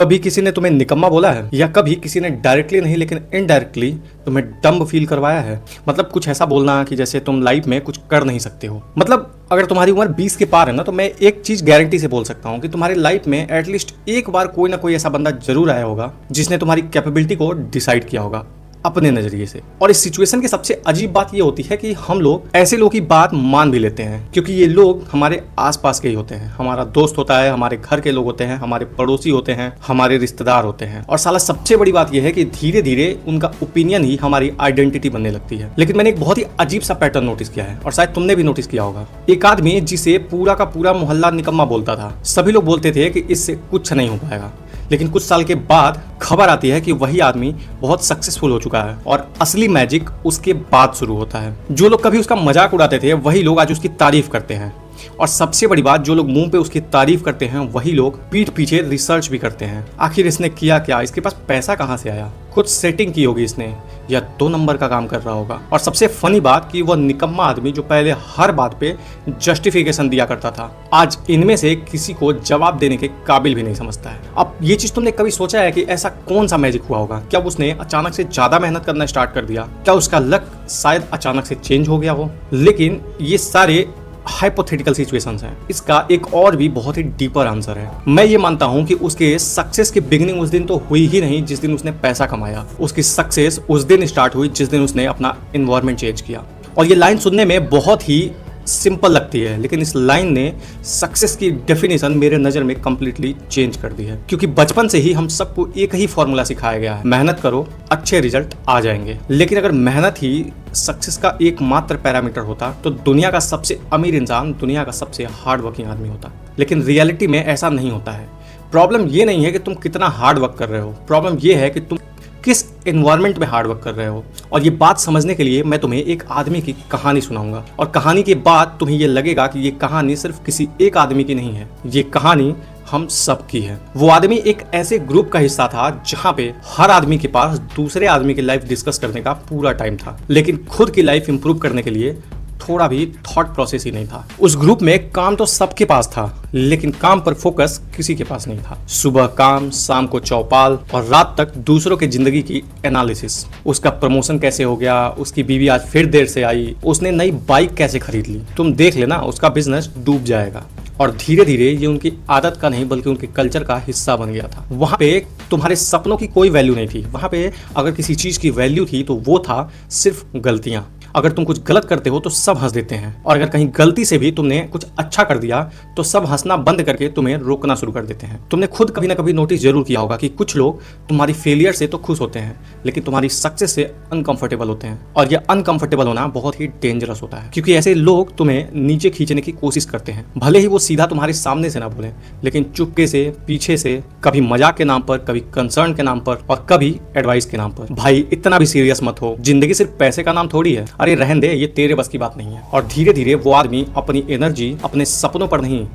कभी किसी ने तुम्हें निकम्मा बोला है, या कभी किसी ने डायरेक्टली नहीं लेकिन इनडायरेक्टली तुम्हें डम्ब फील करवाया है? मतलब कुछ ऐसा बोलना कि जैसे तुम लाइफ में कुछ कर नहीं सकते हो। मतलब अगर तुम्हारी उम्र 20 के पार है ना, तो मैं एक चीज गारंटी से बोल सकता हूँ कि तुम्हारी लाइफ में एटलीस्ट एक बार कोई ना कोई ऐसा बंदा जरूर आया होगा जिसने तुम्हारी कैपेबिलिटी को डिसाइड किया होगा अपने नजरिए से। और इस सिचुएशन की सबसे अजीब बात ये होती है कि हम लोग ऐसे लोगों की बात मान भी लेते हैं, क्योंकि ये लोग हमारे आसपास के ही होते हैं। हमारा दोस्त होता है, हमारे घर के लोग होते हैं, हमारे पड़ोसी होते हैं, हमारे रिश्तेदार होते हैं। और साला सबसे बड़ी बात यह है कि धीरे धीरे उनका ओपिनियन ही हमारी आइडेंटिटी बनने लगती है। लेकिन मैंने एक बहुत ही अजीब सा पैटर्न नोटिस किया है, और शायद तुमने भी नोटिस किया होगा। एक आदमी जिसे पूरा का पूरा मोहल्ला निकम्मा बोलता था, सभी लोग बोलते थे कि इससे कुछ नहीं हो पाएगा। लेकिन कुछ साल के बाद खबर आती है कि वही आदमी बहुत सक्सेसफुल हो चुका है, और असली मैजिक उसके बाद शुरू होता है। जो लोग कभी उसका मजाक उड़ाते थे वही लोग आज उसकी तारीफ करते हैं। और सबसे बड़ी बात, जो लोग मुंह पे उसकी तारीफ करते हैं वही लोग पीठ पीछे रिसर्च भी करते हैं। आखिर इसने किया क्या, इसके पास पैसा कहाँ से आया, कुछ सेटिंग की होगी इसने, या 2 नंबर का काम कर रहा होगा। और सबसे फनी बात कि वह निकम्मा आदमी जो पहले हर बात पे जस्टिफिकेशन दिया करता था, आज इनमें से किसी को जवाब देने के काबिल भी नहीं समझता है। अब ये चीज तुमने कभी सोचा है कि ऐसा कौन सा मैजिक हुआ होगा? क्या उसने अचानक से ज्यादा मेहनत करना स्टार्ट कर दिया? क्या उसका लक शायद अचानक से चेंज हो गया हो? लेकिन ये सारे हाइपोथेटिकल सिचुएशंस हैं। इसका एक और भी बहुत ही डीपर आंसर है। मैं ये मानता हूं कि उसके सक्सेस की बिगिनिंग उस दिन तो हुई ही नहीं जिस दिन उसने पैसा कमाया। उसकी सक्सेस उस दिन स्टार्ट हुई जिस दिन उसने अपना एनवायरनमेंट चेंज किया। और ये लाइन सुनने में बहुत ही सिंपल लगती है, लेकिन इस लाइन ने सक्सेस की डेफिनेशन मेरे नज़र में कंप्लीटली चेंज कर दी है। क्योंकि बचपन से ही हम सबको एक ही फॉर्मूला सिखाया गया है, मेहनत करो अच्छे रिजल्ट आ जाएंगे। लेकिन अगर मेहनत ही सक्सेस का एकमात्र पैरामीटर होता तो दुनिया का सबसे अमीर इंसान दुनिया का सबसे हार्ड वर्किंग आदमी होता। लेकिन रियलिटी में ऐसा नहीं होता है। प्रॉब्लम ये नहीं है कि तुम कितना हार्ड वर्क कर रहे हो, प्रॉब्लम ये है कि तुम किस एनवायरनमेंट में हार्ड वर्क कर रहे हो। और ये बात समझने के लिए मैं तुम्हें एक आदमी की कहानी सुनाऊंगा, और कहानी के बाद तुम्हें ये लगेगा कि ये कहानी सिर्फ किसी एक आदमी की नहीं है, ये कहानी हम सब की है। वो आदमी एक ऐसे ग्रुप का हिस्सा था जहां पे हर आदमी के पास दूसरे आदमी की लाइफ डिस्कस करने का पूरा टाइम था, लेकिन खुद की लाइफ इंप्रूव करने के लिए थोड़ा भी थॉट प्रोसेस ही नहीं था। उस ग्रुप में काम तो सबके पास था, लेकिन काम पर फोकस किसी के पास नहीं था। सुबह काम, शाम को चौपाल, और रात तक दूसरों की जिंदगी की एनालिसिस। उसका प्रमोशन कैसे हो गया, उसकी बीवी आज फिर देर से आई, उसने नई बाइक कैसे खरीद ली। तुम देख लेना, उसका बिजनेस डूब जाएगा। और धीरे धीरे ये उनकी आदत का नहीं बल्कि उनके कल्चर का हिस्सा बन गया था। वहां पे तुम्हारे सपनों की कोई वैल्यू नहीं थी। वहां पे अगर किसी चीज की वैल्यू थी तो वो था सिर्फ गलतियां। अगर तुम कुछ गलत करते हो तो सब हंस देते हैं, और अगर कहीं गलती से भी तुमने कुछ अच्छा कर दिया तो सब हंसना बंद करके तुम्हें रोकना शुरू कर देते हैं। तुमने खुद कभी ना कभी नोटिस जरूर किया होगा कि कुछ लोग तुम्हारी फेलियर से तो खुश होते हैं, लेकिन तुम्हारी सक्सेस से अनकंफर्टेबल होते हैं। और ये अनकंफर्टेबल होना बहुत ही डेंजरस होता है, क्योंकि ऐसे लोग तुम्हें नीचे खींचने की कोशिश करते हैं। भले ही वो सीधा तुम्हारे सामने से ना बोले, लेकिन चुपके से, पीछे से, कभी मजाक के नाम पर, कभी कंसर्न के नाम पर, और कभी एडवाइस के नाम पर। भाई इतना भी सीरियस मत हो, जिंदगी सिर्फ पैसे का नाम थोड़ी है। अरे रहन दे, ये तेरे बस की बात नहीं है। और धीरे धीरे वो आदमी अपनी एनर्जी अपने सपनों पर नहीं,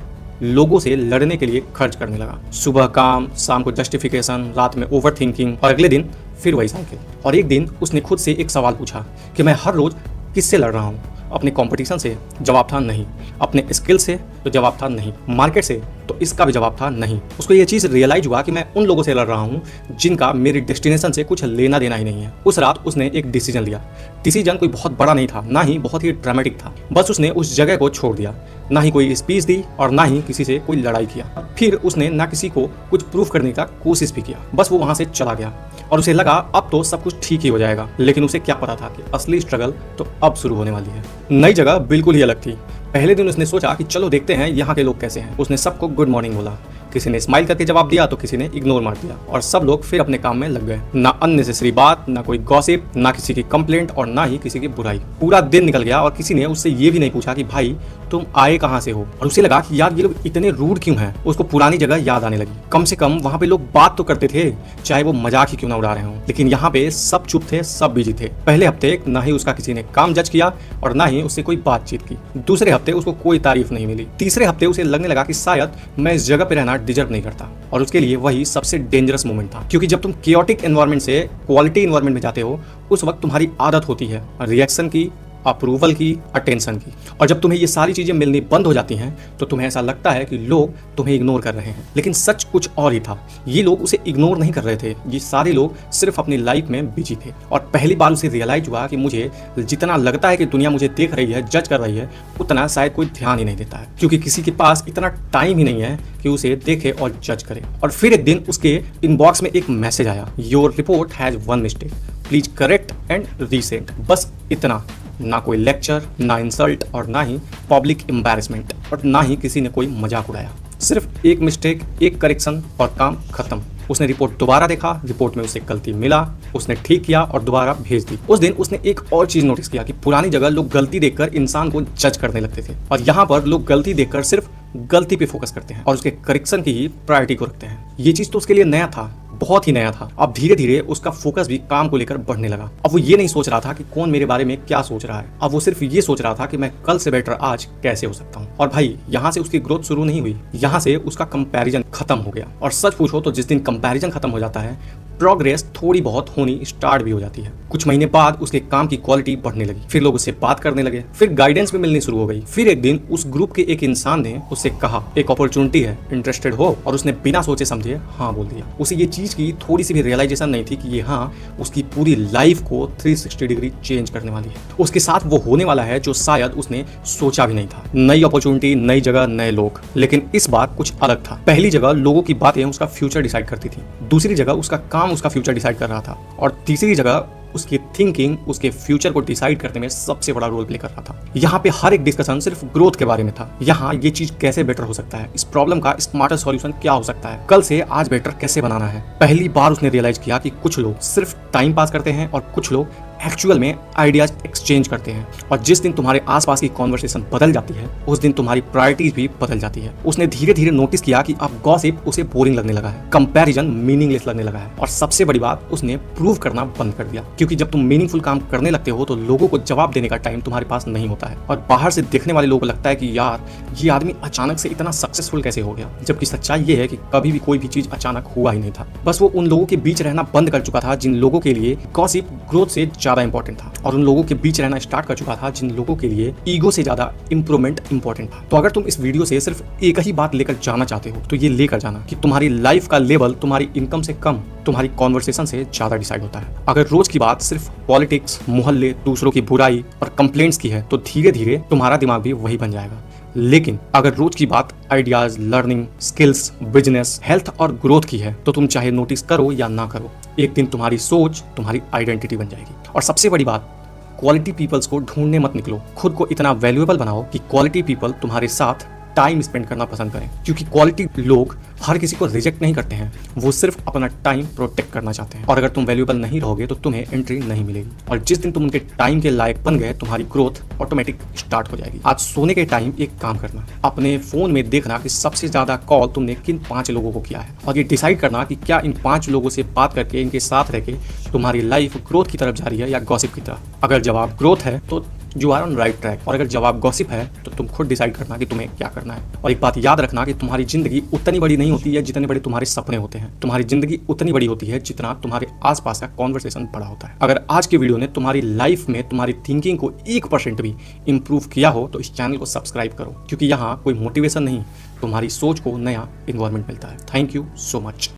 लोगों से लड़ने के लिए खर्च करने लगा। सुबह काम, शाम को जस्टिफिकेशन, रात में ओवर थिंकिंग, और अगले दिन फिर वही साइकिल। और एक दिन उसने खुद से एक सवाल पूछा कि मैं हर रोज किससे लड़ रहा हूँ? अपने कंपटीशन से? जवाब था नहीं। अपने स्किल से? तो जवाब था नहीं। मार्केट से? तो इसका भी जवाब था नहीं। उसको ये चीज़ रियलाइज हुआ कि मैं उन लोगों से लड़ रहा हूँ जिनका मेरे डेस्टिनेशन से कुछ लेना देना ही नहीं है। उस रात उसने एक डिसीजन लिया। डिसीजन कोई बहुत बड़ा नहीं था, ना ही बहुत ही ड्रामेटिक था। बस उसने उस जगह को छोड़ दिया, ना ही कोई स्पीच दी और ना ही किसी से कोई लड़ाई किया। फिर उसने ना किसी को कुछ प्रूफ करने का कोशिश भी किया। बस वो वहां से चला गया, और उसे लगा अब तो सब कुछ ठीक ही हो जाएगा। लेकिन उसे क्या पता था कि असली स्ट्रगल तो अब शुरू होने वाली है। नई जगह बिल्कुल ही अलग थी। पहले दिन उसने सोचा कि चलो देखते हैं यहाँ के लोग कैसे हैं। उसने सबको गुड मॉर्निंग बोला, किसी ने स्माइल करके जवाब दिया तो किसी ने इग्नोर मार दिया, और सब लोग फिर अपने काम में लग गए। ना अननेसेसरी बात, ना कोई गॉसिप, ना किसी की कंप्लेंट, और ना ही किसी की बुराई। पूरा दिन निकल गया और किसी ने उससे ये भी नहीं पूछा कि भाई तुम आए कहाँ से हो। और उसे लगा कि यार ये लोग इतने रूड क्यों हैं। उसको पुरानी जगह याद आने लगी। कम से कम वहाँ पे लोग बात तो करते थे, चाहे वो मजाक ही क्यों ना उड़ा रहे हों। लेकिन यहाँ पे सब चुप थे, सब बिजी थे। पहले हफ्ते ना ही उसका किसी ने काम जज किया और ना ही उससे कोई बातचीत की। दूसरे हफ्ते उसको कोई तारीफ नहीं मिली। तीसरे हफ्ते उसे लगने लगा कि शायद मैं इस जगह पे रहना डिजर्व नहीं करता। और उसके लिए वही सबसे डेंजरस मोमेंट था, क्योंकि जब तुम केओटिक एनवायरनमेंट से क्वालिटी एनवायरनमेंट में जाते हो उस वक्त तुम्हारी आदत होती है रिएक्शन की, अप्रूवल की, अटेंशन की। और जब तुम्हें ये सारी चीजें मिलनी बंद हो जाती हैं तो तुम्हें ऐसा लगता है कि लोग तुम्हें इग्नोर कर रहे हैं, लेकिन सच कुछ और ही था। ये लोग उसे इग्नोर नहीं कर रहे थे, ये सारे लोग सिर्फ अपनी लाइफ में बिजी थे। और पहली बार उसे रियलाइज हुआ कि मुझे जितना लगता है कि दुनिया मुझे देख रही है, जज कर रही है, उतना शायद कोई ध्यान ही नहीं देता है, क्योंकि किसी के पास इतना टाइम ही नहीं है कि उसे देखे और जज करे। और फिर एक दिन उसके इनबॉक्स में एक मैसेज आया, your report has one mistake, please correct and recent. बस इतना, ना कोई लेक्चर, ना इंसल्ट, और ना ही पब्लिक एम्बैरेसमेंट, और ना ही किसी ने कोई मजाक उड़ाया। सिर्फ एक मिस्टेक, एक करेक्शन और काम खत्म। उसने रिपोर्ट दोबारा देखा, रिपोर्ट में उसे गलती मिला, उसने ठीक किया और दोबारा भेज दी। उस दिन उसने एक और चीज नोटिस किया कि पुरानी जगह लोग गलती देखकर इंसान को जज करने लगते थे, और यहाँ पर लोग गलती देखकर सिर्फ गलती पे फोकस करते हैं और उसके करेक्शन की ही प्रायोरिटी को रखते हैं। ये चीज तो उसके लिए नया था, बहुत ही नया था। अब धीरे धीरे उसका फोकस भी काम को लेकर बढ़ने लगा। अब वो ये नहीं सोच रहा था कि कौन मेरे बारे में क्या सोच रहा है, अब वो सिर्फ ये सोच रहा था कि मैं कल से बेटर आज कैसे हो सकता हूँ। और भाई, यहाँ से उसकी ग्रोथ शुरू नहीं हुई, यहाँ से उसका कंपैरिजन खत्म हो गया। और सच पूछो तो जिस दिन कंपैरिजन खत्म हो जाता है, प्रोग्रेस थोड़ी बहुत होनी स्टार्ट भी हो जाती है। कुछ महीने बाद उसके काम की क्वालिटी बढ़ने लगी, फिर लोग उससे बात करने लगे, फिर गाइडेंस भी मिलनी शुरू हो गई। फिर एक दिन उस ग्रुप के एक इंसान ने उससे कहा, एक अपॉर्चुनिटी है, इंटरेस्टेड हो? और उसने बिना सोचे समझे हाँ बोल दिया। उसे ये चीज की थोड़ी सी भी रियलाइजेशन नहीं थी कि ये हाँ उसकी पूरी लाइफ को 360 डिग्री चेंज करने वाली है। उसके साथ वो होने वाला है जो शायद उसने सोचा भी नहीं था। नई अपॉर्चुनिटी, नई जगह, नए लोग। लेकिन इस बार कुछ अलग था। पहली जगह लोगों की बातें उसका फ्यूचर डिसाइड करती थी, दूसरी जगह उसका काम उसका फ्यूचर डिसाइड कर रहा था, और तीसरी जगह उसकी थिंकिंग उसके फ्यूचर को डिसाइड करने में सबसे बड़ा रोल प्ले कर रहा था। यहाँ पे हर एक डिस्कशन सिर्फ ग्रोथ के बारे में था। यहाँ ये चीज कैसे बेटर हो सकता है, इस प्रॉब्लम का स्मार्टर सॉल्यूशन क्या हो सकता है, कल से आज बेटर कैसे बनाना है। पहली बार उसने रियलाइज किया कि कुछ लोग सिर्फ टाइम पास करते हैं और कुछ लोग एक्चुअल में आइडियाज एक्सचेंज करते हैं। और जिस दिन तुम्हारे आसपास की कॉन्वर्सेशन बदल जाती है, उस दिन तुम्हारी प्रायोरिटीज भी बदल जाती है। उसने धीरे धीरे नोटिस किया कि अब गॉसिप उसे बोरिंग लगने लगा है, कंपैरिजन मीनिंगलेस लगने लगा है, और सबसे बड़ी बात, उसने प्रूव करना बंद कर दिया। क्योंकि जब तुम मीनिंगफुल काम करने लगते हो तो लोगों को जवाब देने का टाइम तुम्हारे पास नहीं होता है, और बाहर से देखने वाले लोगों को लगता है कि यार ये आदमी अचानक से इतना सक्सेसफुल कैसे हो गया। जबकि सच्चाई ये है कि कभी भी कोई भी चीज अचानक हुआ ही नहीं था। बस वो उन लोगों के बीच रहना बंद कर चुका था जिन लोगों के लिए गॉसिप ग्रोथ से ज्यादा इंपॉर्टेंट था, और उन लोगों के बीच रहना स्टार्ट कर चुका था जिन लोगों के लिए ईगो से ज्यादा इंप्रूवमेंट इंपॉर्टेंट था। तो अगर तुम इस वीडियो से सिर्फ एक ही बात लेकर जाना चाहते हो तो ये लेकर जाना कि तुम्हारी लाइफ का लेवल तुम्हारी इनकम से कम तुम्हारी कॉन्वर्सेशन से ज्यादा डिसाइड होता है। अगर रोज की बात सिर्फ पॉलिटिक्स, मोहल्ले, दूसरों की बुराई और कंप्लेंट्स की है तो धीरे धीरे तुम्हारा दिमाग भी वही बन जाएगा। लेकिन अगर रोज की बात ideas, learning, skills, business, health और ग्रोथ की है तो तुम चाहे नोटिस करो या ना करो, एक दिन तुम्हारी सोच तुम्हारी आइडेंटिटी बन जाएगी। और सबसे बड़ी बात, क्वालिटी पीपल्स को ढूंढने मत निकलो, खुद को इतना वैल्यूएबल बनाओ कि क्वालिटी पीपल तुम्हारे साथ टाइम स्पेंड करना पसंद करें। क्योंकि क्वालिटी लोग हर किसी को रिजेक्ट नहीं करते हैं, वो सिर्फ अपना टाइम प्रोटेक्ट करना चाहते हैं। और अगर तुम वैल्यूएबल नहीं रहोगे तो तुम्हें एंट्री नहीं मिलेगी, और जिस दिन तुम उनके टाइम के लायक बन गए, तुम्हारी ग्रोथ ऑटोमेटिक स्टार्ट हो जाएगी। आज सोने के टाइम एक काम करना, अपने फोन में देखना कि सबसे ज्यादा कॉल तुमने किन 5 लोगों को किया है, और ये डिसाइड करना कि क्या इन 5 लोगों से बात करके, इनके साथ रह के तुम्हारी लाइफ ग्रोथ की तरफ जा रही है या गॉसिप की तरफ। अगर जवाब ग्रोथ है तो you are on right track, और अगर जवाब गॉसिप है तो तुम खुद डिसाइड करना कि तुम्हें क्या करना है। और एक बात याद रखना कि तुम्हारी जिंदगी उतनी बड़ी नहीं होती है जितने बड़े तुम्हारे सपने होते हैं, तुम्हारी जिंदगी उतनी बड़ी होती है जितना तुम्हारे आसपास का कॉन्वर्सेशन बड़ा होता है। अगर आज की वीडियो ने तुम्हारी लाइफ में तुम्हारी थिंकिंग को 1% भी इंप्रूव किया हो तो इस चैनल को सब्सक्राइब करो, क्योंकि यहाँ कोई मोटिवेशन नहीं, तुम्हारी सोच को नया इन्वायरमेंट मिलता है। Thank you so much.